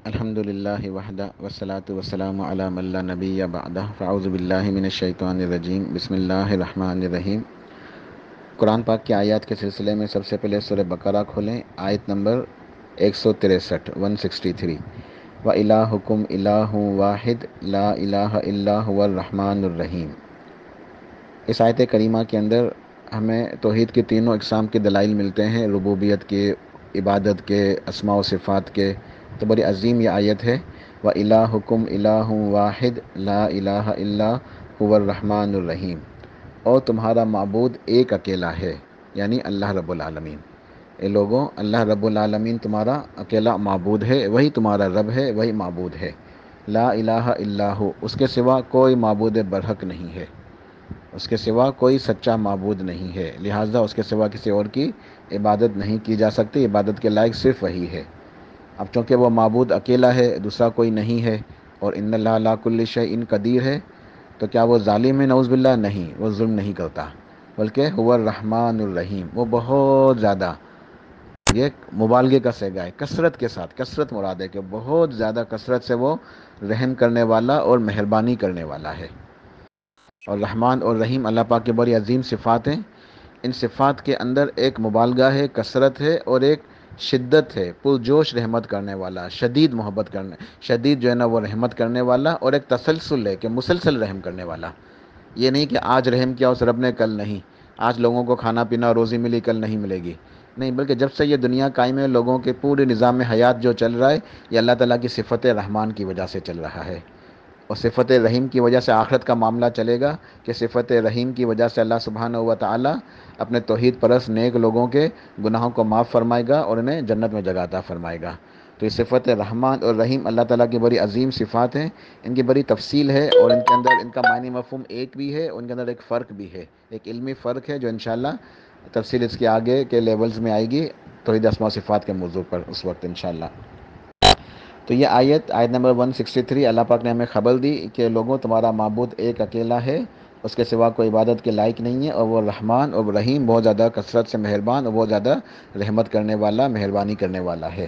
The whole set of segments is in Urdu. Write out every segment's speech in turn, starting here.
الحمد للہ وحدہ والصلاة والسلام علی من لا نبی بعدہ فاعوذ باللہ من الشیطان الرجیم بسم اللہ الرحمن الرحیم۔ قرآن پاک کی آیات کے سلسلے میں سب سے پہلے سورہ بقرہ کھولیں، آیت نمبر 163 163 وَإِلَٰهُكُمْ إِلَٰهٌ وَاحِدٌ لَا إِلَٰهَ إِلَّا هُوَ الرحمن الرحیم۔ اس آیت کریمہ کے اندر ہمیں توحید کے تینوں اقسام کے دلائل ملتے ہیں، ربوبیت کے، عبادت کے، اسماء و صفات کے۔ تو بڑی عظیم یہ آیت ہے، وَإِلَٰهُكُمْ إِلَٰهٌ وَاحِدٌ لَا إِلَٰهَ إِلَّا هُوَ الرحمن الرحیم، اور تمہارا معبود ایک اکیلا ہے، یعنی اللہ رب العالمین۔ اے لوگوں، اللہ رب العالمین تمہارا اکیلا معبود ہے، وہی تمہارا رب ہے، وہی معبود ہے۔ لا الہ الا ہو، اس کے سوا کوئی معبود برحق نہیں ہے، اس کے سوا کوئی سچا معبود نہیں ہے، لہٰذا اس کے سوا کسی اور کی عبادت نہیں کی جا سکتی، عبادت کے لائق صرف وہی ہے۔ اب چونکہ وہ معبود اکیلا ہے، دوسرا کوئی نہیں ہے، اور ان اللہ علی کل شیء قدیر ہے، تو کیا وہ ظالم ہے؟ نعوذ باللہ، نہیں، وہ ظلم نہیں کرتا، بلکہ هو الرحمن الرحیم، وہ بہت زیادہ، یہ مبالغے کا صیغہ ہے، کثرت کے ساتھ، کثرت مراد ہے کہ بہت زیادہ کثرت سے وہ رحم کرنے والا اور مہربانی کرنے والا ہے۔ اور رحمان اور رحیم اللہ پاک کی بڑی عظیم صفات ہیں، ان صفات کے اندر ایک مبالغہ ہے، کثرت ہے، اور ایک شدت ہے، پرجوش رحمت کرنے والا، شدید محبت کرنے، شدید جو ہے نا وہ رحمت کرنے والا، اور ایک تسلسل ہے کہ مسلسل رحم کرنے والا۔ یہ نہیں کہ آج رحم کیا اس رب نے، کل نہیں، آج لوگوں کو کھانا پینا روزی ملی، کل نہیں ملے گی، نہیں، بلکہ جب سے یہ دنیا قائم ہے، لوگوں کے پورے نظام حیات جو چل رہا ہے، یہ اللہ تعالیٰ کی صفت رحمان کی وجہ سے چل رہا ہے، اور صفت رحیم کی وجہ سے آخرت کا معاملہ چلے گا کہ صفت رحیم کی وجہ سے اللہ سبحانہ و تعالیٰ اپنے توحید پرست نیک لوگوں کے گناہوں کو معاف فرمائے گا اور انہیں جنت میں جگہ عطا فرمائے گا۔ تو یہ صفت رحمان اور رحیم اللہ تعالیٰ کی بڑی عظیم صفات ہیں، ان کی بڑی تفصیل ہے، اور ان کے اندر ان کا معنی مفہوم ایک بھی ہے، ان کے اندر ایک فرق بھی ہے، ایک علمی فرق ہے جو انشاءاللہ تفصیل اس کے آگے کے لیولز میں آئے گی توحید اسماء و صفات کے موضوع پر اس وقت انشاءاللہ۔ تو یہ آیت نمبر 163 اللہ پاک نے ہمیں خبر دی کہ لوگوں، تمہارا معبود ایک اکیلا ہے، اس کے سوا کوئی عبادت کے لائق نہیں ہے، اور وہ رحمان اور رحیم، بہت زیادہ کثرت سے مہربان اور بہت زیادہ رحمت کرنے والا، مہربانی کرنے والا ہے۔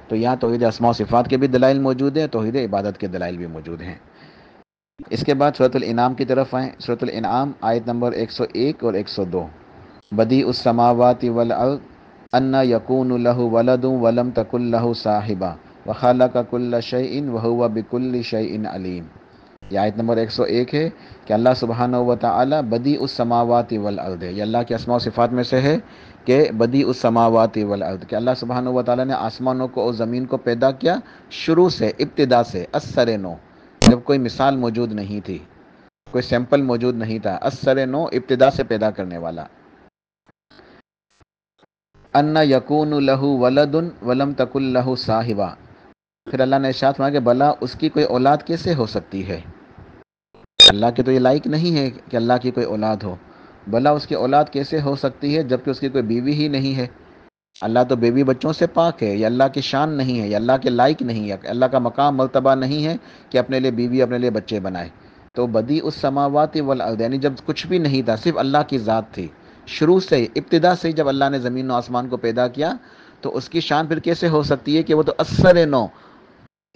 تو یہاں توحید اسماء و صفات کے بھی دلائل موجود ہیں، توحید عبادت کے دلائل بھی موجود ہیں۔ اس کے بعد سورۃ الانعام کی طرف آئیں، سورۃ الانعام آیت نمبر 101 اور 102۔ بدیع السماوات والارض ان یکون لہ ولد ولم تکن لہ صاحبہ وخلق کل شیء وہو بکل شیء علیم۔ یہ آیت نمبر 101 ہے کہ اللہ سبحانہ و تعالی بدیع السماوات والارض، یہ اللہ کے اسماء و صفات میں سے ہے کہ بدیع السماوات والارض، کہ اللہ سبحانہ و تعالی نے آسمانوں کو اور زمین کو پیدا کیا شروع سے، ابتدا سے، ازسر نو، جب کوئی مثال موجود نہیں تھی، کوئی سیمپل موجود نہیں تھا، ازسر نو، ابتدا سے پیدا کرنے والا۔ ان یکون لہ ولد ولم تکن لہ صاحبہ، پھر اللہ نے ارشاد فرمایا کہ بلا اس کی کوئی اولاد کیسے ہو سکتی ہے؟ اللہ کے تو یہ لائق نہیں ہے کہ اللہ کی کوئی اولاد ہو، بلا اس کی اولاد کیسے ہو سکتی ہے جبکہ اس کی کوئی بیوی ہی نہیں ہے؟ اللہ تو بیوی بچوں سے پاک ہے، یہ اللہ کی شان نہیں ہے، یہ اللہ کے لائق نہیں ہے، اللہ کا مقام مرتبہ نہیں ہے کہ اپنے لیے بیوی، اپنے لیے بچے بنائے۔ تو بدیع السماوات والارض، یعنی جب کچھ بھی نہیں تھا، صرف اللہ کی ذات تھی، شروع سے ہی، ابتدا سے ہی جب اللہ نے زمین و آسمان کو پیدا کیا، تو اس کی شان پھر کیسے ہو سکتی ہے کہ وہ تو ازسر نو،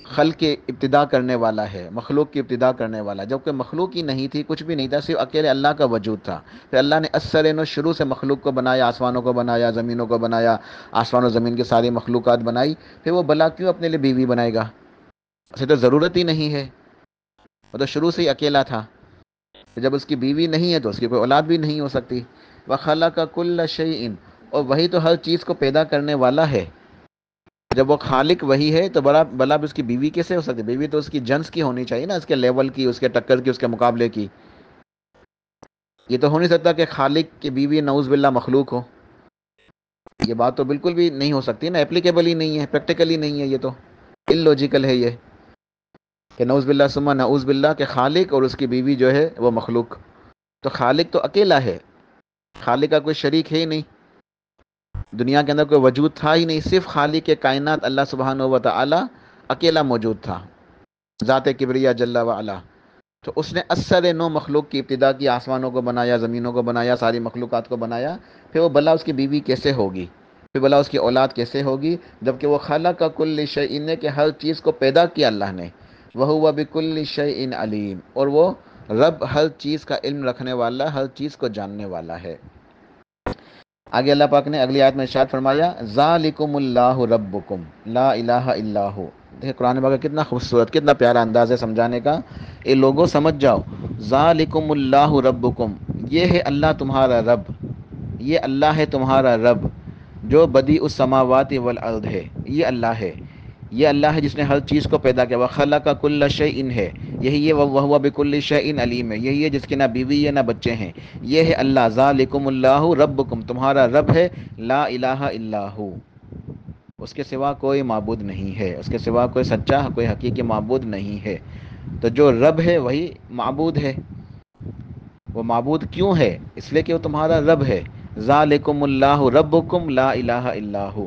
خلق کی ابتدا کرنے والا ہے، مخلوق کی ابتدا کرنے والا، جب کہ مخلوق ہی نہیں تھی، کچھ بھی نہیں تھا، صرف اکیلے اللہ کا وجود تھا، پھر اللہ نے ازسر نو، شروع سے مخلوق کو بنایا، آسمانوں کو بنایا، زمینوں کو بنایا، آسمان و زمین کی ساری مخلوقات بنائی، پھر وہ بلا کیوں اپنے لیے بیوی بنائے گا؟ اسے تو ضرورت ہی نہیں ہے، وہ تو شروع سے ہی اکیلا تھا، جب اس کی بیوی نہیں ہے تو اس کی کوئی اولاد بھی نہیں ہو سکتی۔ وَخَلَقَ كُلَّ شَيْءٍ، اور وہی تو ہر چیز کو پیدا کرنے والا ہے، جب وہ خالق وہی ہے تو بلا اس کی بیوی کیسے ہو سکتی؟ بیوی تو اس کی جنس کی ہونی چاہیے نا، اس کے لیول کی، اس کے ٹکر کی، اس کے مقابلے کی۔ یہ تو ہو نہیں سکتا کہ خالق کی بیوی نعوذ باللہ مخلوق ہو، یہ بات تو بالکل بھی نہیں ہو سکتی نا، اپلیکیبل ہی نہیں ہے، پریکٹیکل ہی نہیں ہے، یہ تو الوجیکل ہے یہ، کہ نعوذ باللہ ثم نعوذ باللہ کہ خالق اور اس کی بیوی جو ہے وہ مخلوق۔ تو خالق تو اکیلا ہے، خالق کا کوئی شریک ہے ہی نہیں، دنیا کے اندر کوئی وجود تھا ہی نہیں، صرف خالق کے کائنات اللہ سبحانہ و تعالی اکیلا موجود تھا، ذات کبریا جل وعلا۔ تو اس نے ازسر نو مخلوق کی ابتدا کی، آسمانوں کو بنایا، زمینوں کو بنایا، ساری مخلوقات کو بنایا، پھر وہ بلا اس کی بیوی کیسے ہوگی؟ پھر بولا اس کی اولاد کیسے ہوگی؟ جبکہ وہ خلق کل شیء نے کہ ہر چیز کو پیدا کیا اللہ نے، وہو بکل شیء علیم، اور وہ رب ہر چیز کا علم رکھنے والا، ہر چیز کو جاننے والا ہے۔ آگے اللہ پاک نے اگلی آیت میں ارشاد فرمایا ذالکم اللہ ربکم لا الہ الا ہو۔ دیکھیں قرآن پاک کا کتنا خوبصورت، کتنا پیارا انداز ہے سمجھانے کا۔ اے لوگوں سمجھ جاؤ، ذالکم اللہ ربکم، یہ ہے اللہ تمہارا رب، یہ اللہ ہے تمہارا رب جو بدیع السماوات والارض ہے، یہ اللہ ہے، یہ اللہ ہے جس نے ہر چیز کو پیدا کیا، وخلق کل شیء ہے، یہی ہے وہو بکل شیء علیم ہے، یہی ہے جس کے نہ بیوی ہے نہ بچے ہیں، یہ ہے اللہ، ذالکم اللہ ربکم، تمہارا رب ہے، لا الہ الا ہو، اس کے سوا کوئی معبود نہیں ہے، اس کے سوا کوئی سچا کوئی حقیقی معبود نہیں ہے۔ تو جو رب ہے وہی معبود ہے۔ وہ معبود کیوں ہے؟ اس لیے کہ وہ تمہارا رب ہے۔ ذالکم اللہ ربکم لا الہ الا ہو۔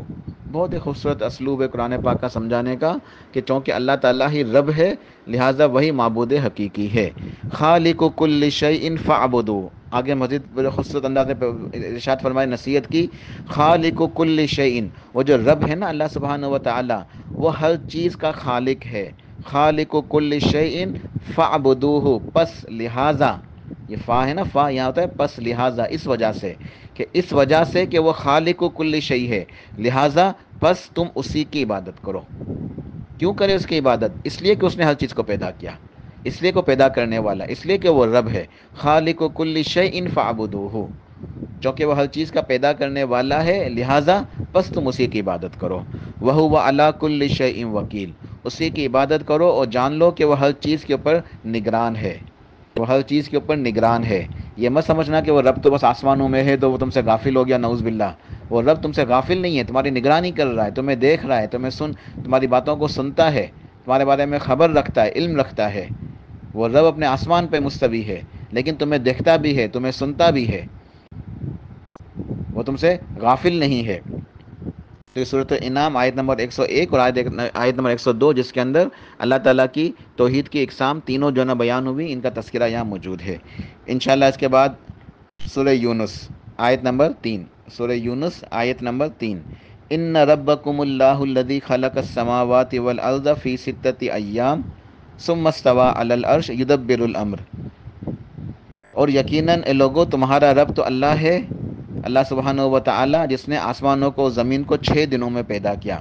بہت ہی خوبصورت اسلوب ہے قرآن پاک کا سمجھانے کا کہ چونکہ اللہ تعالیٰ ہی رب ہے لہٰذا وہی معبود حقیقی ہے۔ خالق کل شیء فاعبدوا، آگے مزید بڑے خوبصورت انداز میں ارشاد فرمائے نصیحت کی، خالق کل شیء، وہ جو رب ہے نا اللہ سبحانہ و تعالیٰ، وہ ہر چیز کا خالق ہے۔ خالق کل شیء فاعبدوہ، پس لہٰذا، یہ فا ہے نا، فا یہاں ہوتا ہے پس لہٰذا، اس وجہ سے، کہ اس وجہ سے کہ وہ خالق کل شیء ہے لہٰذا پس تم اسی کی عبادت کرو۔ کیوں کرے اس کی عبادت؟ اس لیے کہ اس نے ہر چیز کو پیدا کیا، اس لیے کو پیدا کرنے والا، اس لیے کہ وہ رب ہے۔ خالق کل شیء فاعبدوہ، چونکہ وہ ہر چیز کا پیدا کرنے والا ہے لہٰذا پس تم اسی کی عبادت کرو۔ وہو علی کل شیء وکیل، اسی کی عبادت کرو اور جان لو کہ وہ ہر چیز کے اوپر نگران ہے، وہ ہر چیز کے اوپر نگران ہے۔ یہ مت سمجھنا کہ وہ رب تو بس آسمانوں میں ہے تو وہ تم سے غافل ہو گیا، نعوذ باللہ۔ وہ رب تم سے غافل نہیں ہے، تمہاری نگرانی کر رہا ہے، تمہیں دیکھ رہا ہے، تمہاری باتوں کو سنتا ہے، تمہارے بارے میں خبر رکھتا ہے، علم رکھتا ہے۔ وہ رب اپنے آسمان پہ مستوی ہے لیکن تمہیں دیکھتا بھی ہے، تمہیں سنتا بھی ہے، وہ تم سے غافل نہیں ہے۔ تو یہ سورۃ الانعام آیت نمبر 101 اور آیت نمبر 102 جس کے اندر اللہ تعالیٰ کی توحید کی اقسام تینوں جو نہ بیان ہوئی، ان کا تذکرہ یہاں موجود ہے۔ انشاءاللہ اس کے بعد سورہ یونس آیت نمبر 3، سورہ یونس آیت نمبر 3، ان ربکم اللہ الذی خلق السماوات والارض فی ستۃ ایام ثم استوی علی العرش یدبر الامر، اور یقیناً اے لوگو تمہارا رب تو اللہ ہے، اللہ سبحانہ و تعالی جس نے آسمانوں کو زمین کو 6 دنوں میں پیدا کیا،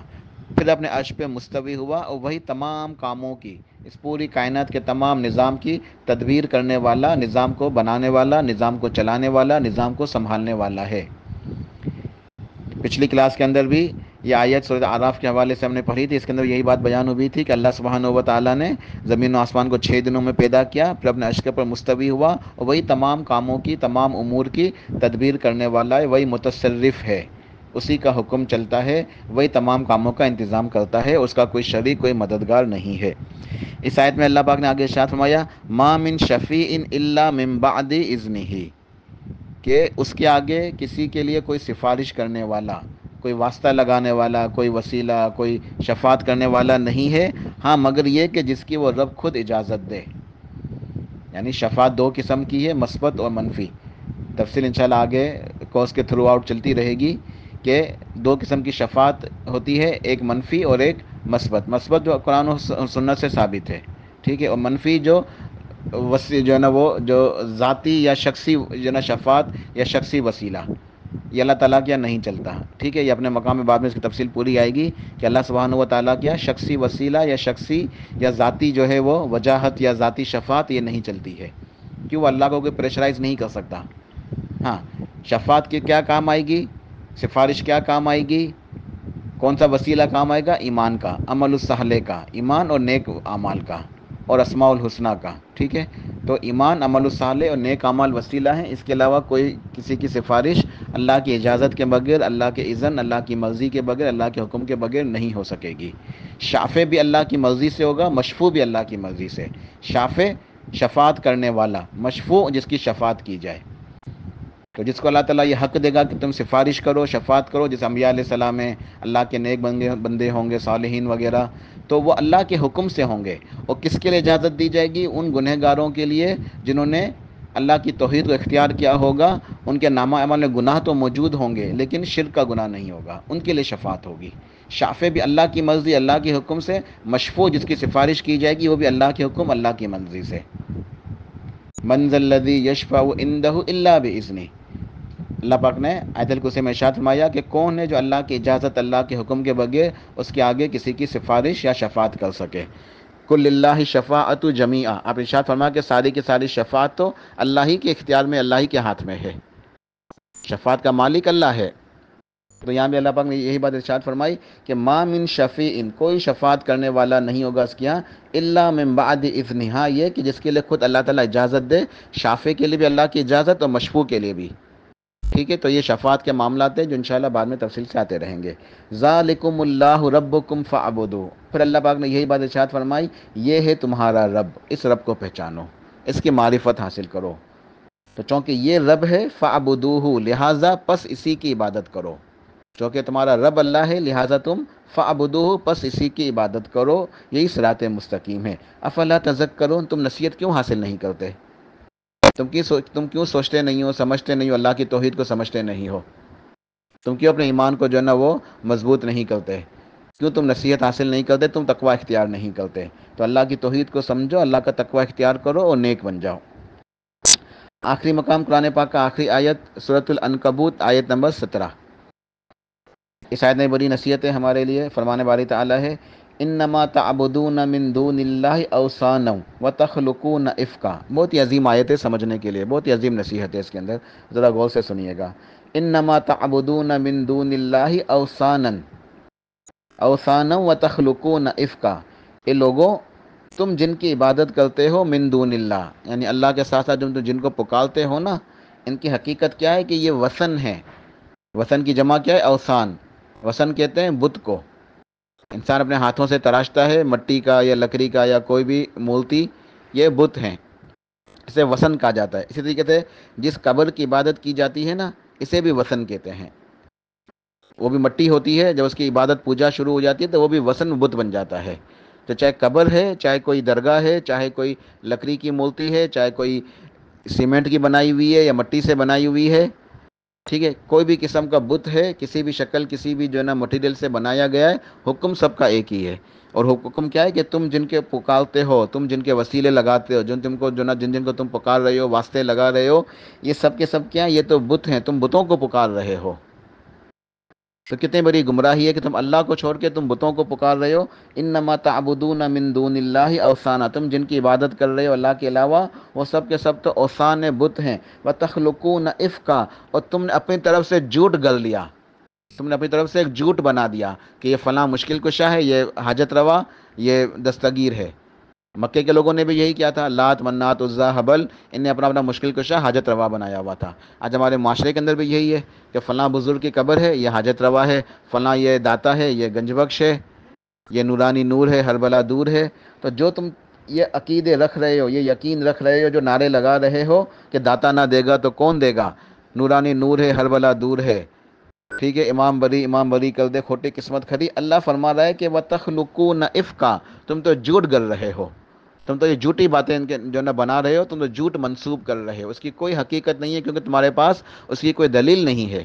پھر اپنے عرش پہ مستوی ہوا، اور وہی تمام کاموں کی، اس پوری کائنات کے تمام نظام کی تدبیر کرنے والا، نظام کو بنانے والا، نظام کو چلانے والا، نظام کو سنبھالنے والا ہے۔ پچھلی کلاس کے اندر بھی یہ آیت سورۃ اعراف کے حوالے سے ہم نے پڑھی تھی، اس کے اندر یہی بات بیان ہوئی تھی کہ اللہ سبحانہ و تعالیٰ نے زمین و آسمان کو 6 دنوں میں پیدا کیا، پھر اپنے عرش کے پر مستوی ہوا، اور وہی تمام کاموں کی، تمام امور کی تدبیر کرنے والا ہے، وہی متصرف ہے، اسی کا حکم چلتا ہے، وہی تمام کاموں کا انتظام کرتا ہے، اس کا کوئی شریک کوئی مددگار نہیں ہے۔ اس آیت میں اللہ پاک نے آگے ارشاد فرمایا ما من شفیع الا من بعد اذنہ، کہ اس کے آگے کسی کے لیے کوئی سفارش کرنے والا، کوئی واسطہ لگانے والا، کوئی وسیلہ، کوئی شفاعت کرنے والا نہیں ہے، ہاں مگر یہ کہ جس کی وہ رب خود اجازت دے۔ یعنی شفاعت 2 قسم کی ہے، مثبت اور منفی۔ تفصیل انشاءاللہ آگے کورس کے تھرو آؤٹ چلتی رہے گی کہ 2 قسم کی شفاعت ہوتی ہے، ایک منفی اور ایک مثبت۔ مثبت جو قرآن و سنت سے ثابت ہے، ٹھیک ہے، اور منفی جو جو ہے نا وہ جو ذاتی یا شخصی جو ہے نا شفاعت یا شخصی وسیلہ، یہ اللہ تعالیٰ کیا نہیں چلتا، ٹھیک ہے۔ یہ اپنے مقام میں بعد میں اس کی تفصیل پوری آئے گی کہ اللہ سبحانہ و تعالیٰ کیا شخصی وسیلہ یا شخصی یا ذاتی جو ہے وہ وجاہت یا ذاتی شفاعت یہ نہیں چلتی ہے، کیوں؟ وہ اللہ کو کوئی پریشرائز نہیں کر سکتا۔ ہاں شفاعت کے کیا کام آئے گی، سفارش کیا کام آئے گی، کون سا وسیلہ کام آئے گا؟ ایمان کا، عمل الصالح کا، ایمان اور نیک اعمال کا، اور اسماء الحسنہ کا، ٹھیک ہے۔ تو ایمان، عمل الصالح اور نیک اعمال وسیلہ ہیں، اس کے علاوہ کوئی کسی کی سفارش اللہ کی اجازت کے بغیر، اللہ کے اذن، اللہ کی مرضی کے بغیر، اللہ کے حکم کے بغیر نہیں ہو سکے گی۔ شافع بھی اللہ کی مرضی سے ہوگا، مشفوع بھی اللہ کی مرضی سے۔ شافع شفاعت کرنے والا، مشفوع جس کی شفاعت کی جائے۔ تو جس کو اللہ تعالیٰ یہ حق دے گا کہ تم سفارش کرو، شفاعت کرو، جیسے انبیاء علیہ السلام ہیں، اللہ کے نیک بندے ہوں گے، صالحین وغیرہ، تو وہ اللہ کے حکم سے ہوں گے۔ اور کس کے لیے اجازت دی جائے گی؟ ان گنہگاروں کے لیے جنہوں نے اللہ کی توحید کو اختیار کیا ہوگا، ان کے نامہ اعمال میں گناہ تو موجود ہوں گے لیکن شرک کا گناہ نہیں ہوگا، ان کے لیے شفاعت ہوگی۔ شافع بھی اللہ کی مرضی، اللہ کے حکم سے، مشفوع جس کی سفارش کی جائے گی وہ بھی اللہ کے حکم، اللہ کی مرضی سے۔ من ذا الذی یشفع عندہ الا باذنہ، اللہ پاک نے آیت الکرسی میں ارشاد فرمایا کہ کون ہے جو اللہ کی اجازت، اللہ کے حکم کے بغیر اس کے آگے کسی کی سفارش یا شفاعت کر سکے۔ کل اللہ شفاعت جمیعا، آپ ارشاد فرمایا کہ ساری کی ساری شفاعت تو اللہ ہی کے اختیار میں، اللہ ہی کے ہاتھ میں ہے، شفاعت کا مالک اللہ ہے۔ تو یہاں بھی اللہ پاک نے یہی بات ارشاد فرمائی کہ ما من شفیع، کوئی شفاعت کرنے والا نہیں ہوگا اس کے یہاں، الا من بعد اذنہ، یہ کہ جس کے لیے خود اللہ تعالیٰ اجازت دے، شافع کے لیے بھی اللہ کی اجازت اور مشفوع کے لیے بھی۔ ٹھیک ہے، تو یہ شفاعت کے معاملات ہیں جو انشاءاللہ بعد میں تفصیل سے آتے رہیں گے۔ ذالکم اللہ ربکم فاعبدوا، پھر اللہ پاک نے یہی بات ارشاد فرمائی، یہ ہے تمہارا رب، اس رب کو پہچانو، اس کی معرفت حاصل کرو۔ تو چونکہ یہ رب ہے، فاعبدوہ، لہٰذا پس اسی کی عبادت کرو، چونکہ تمہارا رب اللہ ہے لہٰذا تم فاعبدوہ، پس اسی کی عبادت کرو، یہی صراط مستقیم ہے۔ افلا تذکرون، تم نصیحت کیوں حاصل نہیں کرتے؟ تم کیوں سوچتے نہیں ہو، سمجھتے نہیں ہو، اللہ کی توحید کو سمجھتے نہیں ہو؟ تم کیوں اپنے ایمان کو جو ہے نا وہ مضبوط نہیں کرتے؟ کیوں تم نصیحت حاصل نہیں کرتے؟ تم تقوی اختیار نہیں کرتے؟ تو اللہ کی توحید کو سمجھو، اللہ کا تقوی اختیار کرو اور نیک بن جاؤ۔ آخری مقام قرآن پاک کا آخری آیت سورۃ العنکبوت، آیت نمبر 17۔ اس آیت میں بڑی نصیحت ہے ہمارے لیے، فرمان باری تعالیٰ ہے، انما تعبدون من دون اللہ اوثانا وتخلقون افکا۔ بہت ہی عظیم آیت ہے سمجھنے کے لیے، بہت ہی عظیم نصیحت ہے اس کے اندر، ذرا غور سے سنیے گا۔ انما تعبدون من دون اللہ اوثانا وتخلقون افکا، اے لوگوں تم جن کی عبادت کرتے ہو من دون اللہ، یعنی اللہ کے ساتھ ساتھ تم جن کو پکارتے ہو نا، ان کی حقیقت کیا ہے کہ یہ وثن ہے۔ وثن کی جمع کیا ہے؟ اوثان۔ وثن کہتے ہیں بت کو، انسان اپنے ہاتھوں سے تراشتا ہے، مٹی کا یا لکڑی کا یا کوئی بھی مورتی، یہ بت ہیں، اسے وثن کہا جاتا ہے۔ اسی طریقے سے جس قبر کی عبادت کی جاتی ہے نا، اسے بھی وثن کہتے ہیں۔ وہ بھی مٹی ہوتی ہے، جب اس کی عبادت پوجا شروع ہو جاتی ہے تو وہ بھی وثن بت بن جاتا ہے۔ تو چاہے قبر ہے، چاہے کوئی درگاہ ہے، چاہے کوئی لکڑی کی مورتی ہے، چاہے کوئی سیمنٹ کی بنائی ہوئی ہے یا مٹی سے بنائی ہوئی ہے، ٹھیک ہے، کوئی بھی قسم کا بت ہے، کسی بھی شکل، کسی بھی جو ہے نا مٹیریل سے بنایا گیا ہے، حکم سب کا ایک ہی ہے۔ اور حکم کیا ہے کہ تم جن کے پکارتے ہو، تم جن کے وسیلے لگاتے ہو، جن کو جو نا جن کو تم پکار رہے ہو، واسطے لگا رہے ہو، یہ سب کے سب کیا ہیں؟ یہ تو بت ہیں، تم بتوں کو پکار رہے ہو۔ تو کتنی بڑی گمراہی ہے کہ تم اللہ کو چھوڑ کے تم بتوں کو پکار رہے ہو۔ انما تعبدون من دون اللہ اوثانا، تم جن کی عبادت کر رہے ہو اللہ کے علاوہ، وہ سب کے سب تو اوثان بت ہیں۔ وتخلقون افکا، اور تم نے اپنی طرف سے جھوٹ گڑھ لیا، تم نے اپنی طرف سے ایک جھوٹ بنا دیا کہ یہ فلاں مشکل کشا ہے، یہ حاجت روا، یہ دستگیر ہے۔ مکے کے لوگوں نے بھی یہی کیا تھا، لات، منات، عزا، حبل، ان نے اپنا اپنا مشکل کشا، حاجت روا بنایا ہوا تھا۔ آج ہمارے معاشرے کے اندر بھی یہی ہے کہ فلاں بزرگ کی قبر ہے، یہ حاجت روا ہے، فلاں یہ داتا ہے، یہ گنج بخش ہے، یہ نورانی نور ہے، ہر بلا دور ہے۔ تو جو تم یہ عقیدے رکھ رہے ہو، یہ یقین رکھ رہے ہو، جو نعرے لگا رہے ہو کہ داتا نہ دے گا تو کون دے گا، نورانی نور ہے، ہر بلا دور ہے، ٹھیک ہے، امام بری کر دے، کھوٹی قسمت کھری، اللہ فرما رہا ہے کہ وَتَخْلُقُونَ إِفْكًا، تم تو جھوٹ گڑھ رہے ہو، تم تو یہ جھوٹی باتیں ان کے جو نہ بنا رہے ہو، تم تو جھوٹ منسوب کر رہے ہو، اس کی کوئی حقیقت نہیں ہے کیونکہ تمہارے پاس اس کی کوئی دلیل نہیں ہے۔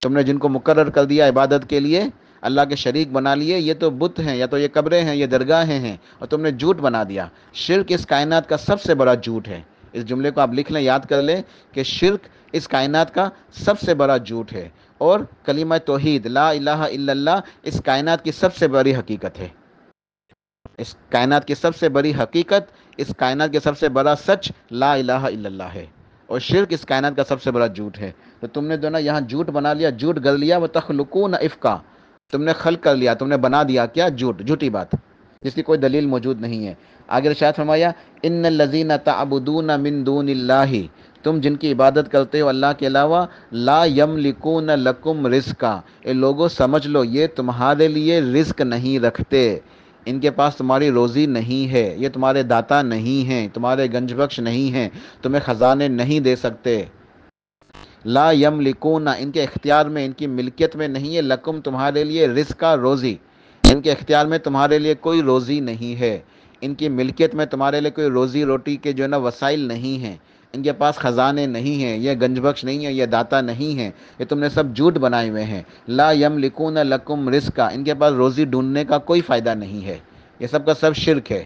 تم نے جن کو مقرر کر دیا عبادت کے لیے، اللہ کے شریک بنا لیے، یہ تو بت ہیں، یا تو یہ قبریں ہیں، یہ درگاہیں ہیں، اور تم نے جھوٹ بنا دیا۔ شرک اس کائنات کا سب سے بڑا جھوٹ ہے، اس جملے کو آپ لکھ لیں، یاد کر لیں کہ شرک اس کائنات کا سب سے بڑا جھوٹ ہے، اور کلمہ توحید لا الہ الا اللہ اس کائنات کی سب سے بڑی حقیقت ہے۔ اس کائنات کی سب سے بڑی حقیقت، اس کائنات کے سب سے بڑا سچ لا الہ الا اللہ ہے، اور شرک اس کائنات کا سب سے بڑا جھوٹ ہے۔ تو تم نے جو نا یہاں جھوٹ بنا لیا، جھوٹ گڑھ لیا، وَتَخْلُقُونَ إِفْكًا، تم نے خلق کر لیا، تم نے بنا دیا کیا؟ جھوٹ، جھوٹی بات جس کی کوئی دلیل موجود نہیں ہے۔ آگے ارشاد فرمایا، ان الذین تعبدون من دون اللہ، تم جن کی عبادت کرتے ہو اللہ کے علاوہ، لا یملکون لکم رزقا، اے لوگوں سمجھ لو یہ تمہارے لیے رزق نہیں رکھتے، ان کے پاس تمہاری روزی نہیں ہے، یہ تمہارے داتا نہیں ہیں، تمہارے گنج بخش نہیں ہیں، تمہیں خزانے نہیں دے سکتے۔ لا یملکون، ان کے اختیار میں، ان کی ملکیت میں نہیں ہے، لکم تمہارے لیے، رزقا روزی، ان کے اختیار میں تمہارے لیے کوئی روزی نہیں ہے، ان کی ملکیت میں تمہارے لیے کوئی روزی روٹی کے جو ہے نا وسائل نہیں ہیں، ان کے پاس خزانے نہیں ہیں، یہ گنج بخش نہیں ہے، یہ داتا نہیں ہے، یہ تم نے سب جھوٹ بنائے ہوئے ہیں۔ لا یملکون لکم رزقا، ان کے پاس روزی ڈھونڈنے کا کوئی فائدہ نہیں ہے، یہ سب کا سب شرک ہے۔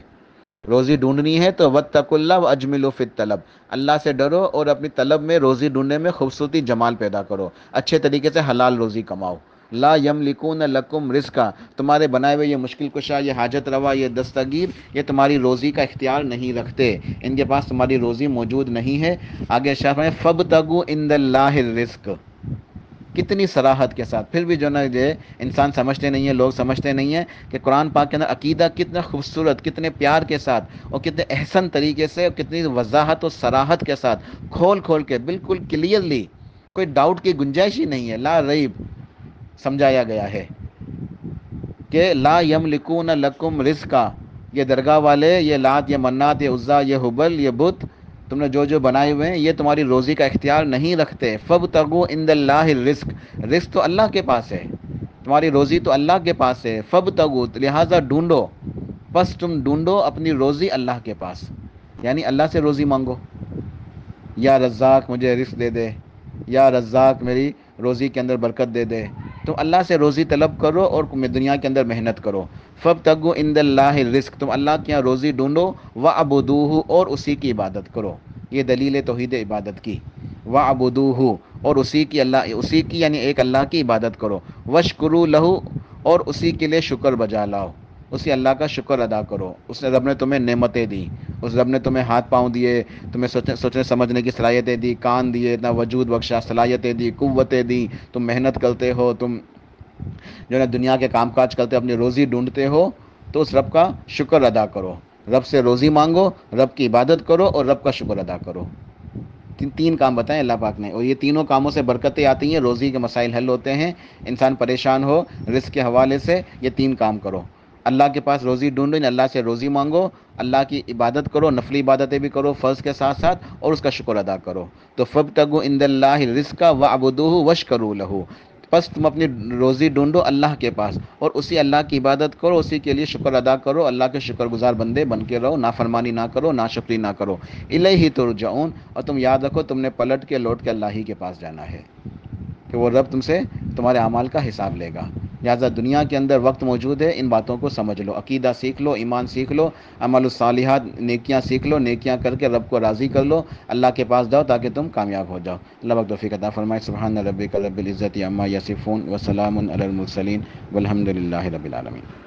روزی ڈھونڈنی ہے تو واتقوا اللہ واجملوا فی الطلب، اللہ سے ڈرو اور اپنی طلب میں، روزی ڈھونڈنے میں خوبصورتی جمال پیدا کرو، اچھے طریقے سے حلال روزی کماؤ۔ لا یملکون لکم رزقا، تمہارے بنائے ہوئے یہ مشکل کشا، یہ حاجت روا، یہ دستگیر، یہ تمہاری روزی کا اختیار نہیں رکھتے، ان کے پاس تمہاری روزی موجود نہیں ہے۔ آگے شاہ میں فابتغوا عند اللہ الرزق، کتنی صراحت کے ساتھ، پھر بھی جو نا یہ انسان سمجھتے نہیں ہیں، لوگ سمجھتے نہیں ہیں کہ قرآن پاک کے اندر عقیدہ کتنا خوبصورت، کتنے پیار کے ساتھ اور کتنے احسن طریقے سے اور کتنی وضاحت اور صراحت کے ساتھ کھول کھول کے بالکل کلیئرلی، کوئی ڈاؤٹ کی گنجائش ہی نہیں ہے، لا ریب سمجھایا گیا ہے کہ لا یملکون لکم رزقا، یہ درگاہ والے، یہ لات، یہ منات، یہ عزا، یہ حبل، یہ بت، تم نے جو بنائے ہوئے ہیں، یہ تمہاری روزی کا اختیار نہیں رکھتے۔ فابتغوا عند اللہ الرزق، رزق تو اللہ کے پاس ہے، تمہاری روزی تو اللہ کے پاس ہے۔ فابتغوا، لہٰذا ڈھونڈو، بس تم ڈھونڈو اپنی روزی اللہ کے پاس، یعنی اللہ سے روزی مانگو، یا رزاق مجھے رزق دے دے، یا رزاق میری روزی کے اندر برکت دے دے، تم اللہ سے روزی طلب کرو اور دنیا کے اندر محنت کرو۔ فابتغوا عند اللہ الرزق، تم اللہ کے یہاں روزی ڈھونڈو، وعبدوہ، اور اسی کی عبادت کرو، یہ دلیل توحید عبادت کی، وعبدوہ، اور اسی کی، اللہ اسی کی یعنی ایک اللہ کی عبادت کرو، واشکروا لہ، اور اسی کے لیے شکر بجا لاؤ، اسی اللہ کا شکر ادا کرو۔ اس نے، رب نے تمہیں نعمتیں دی، اس رب نے تمہیں ہاتھ پاؤں دیے، تمہیں سوچنے سمجھنے کی صلاحیتیں دی، کان دیے، اتنا وجود بخشا، صلاحیتیں دی، قوتیں دی، تم محنت کرتے ہو، تم جو ہے دنیا کے کام کاج کرتے ہو، اپنی روزی ڈھونڈتے ہو، تو اس رب کا شکر ادا کرو، رب سے روزی مانگو، رب کی عبادت کرو اور رب کا شکر ادا کرو۔ تین کام بتائیں اللہ پاک نے، اور یہ تینوں کاموں سے برکتیں آتی ہیں، روزی کے مسائل حل ہوتے ہیں، انسان پریشان ہو رزق کے حوالے سے، یہ تین کام کرو، اللہ کے پاس روزی ڈھونڈو، اللہ سے روزی مانگو، اللہ کی عبادت کرو، نفلی عبادتیں بھی کرو فرض کے ساتھ ساتھ، اور اس کا شکر ادا کرو۔ تو فابتغوا عند اللہ الرزق واعبدوہ واشکروا لہ، بس تم اپنی روزی ڈھونڈو اللہ کے پاس اور اسی اللہ کی عبادت کرو، اسی کے لیے شکر ادا کرو، اللہ کے شکر گزار بندے بن کے رہو، نافرمانی نہ کرو، ناشکری نہ کرو۔ الیہ ترجعون، اور تم یاد رکھو تم نے پلٹ کے لوٹ کے اللہ ہی کے پاس جانا ہے، کہ وہ رب تم سے تمہارے اعمال کا حساب لے گا۔ لہٰذا دنیا کے اندر وقت موجود ہے، ان باتوں کو سمجھ لو، عقیدہ سیکھ لو، ایمان سیکھ لو، عمل الصالحات، نیکیاں سیکھ لو، نیکیاں کر کے رب کو راضی کر لو، اللہ کے پاس جاؤ تاکہ تم کامیاب ہو جاؤ۔ اللہ پاک توفیق عطا فرمائے۔ سبحان ربک رب العزت عما یصفون وسلام علی المرسلین والحمد للہ رب العالمین۔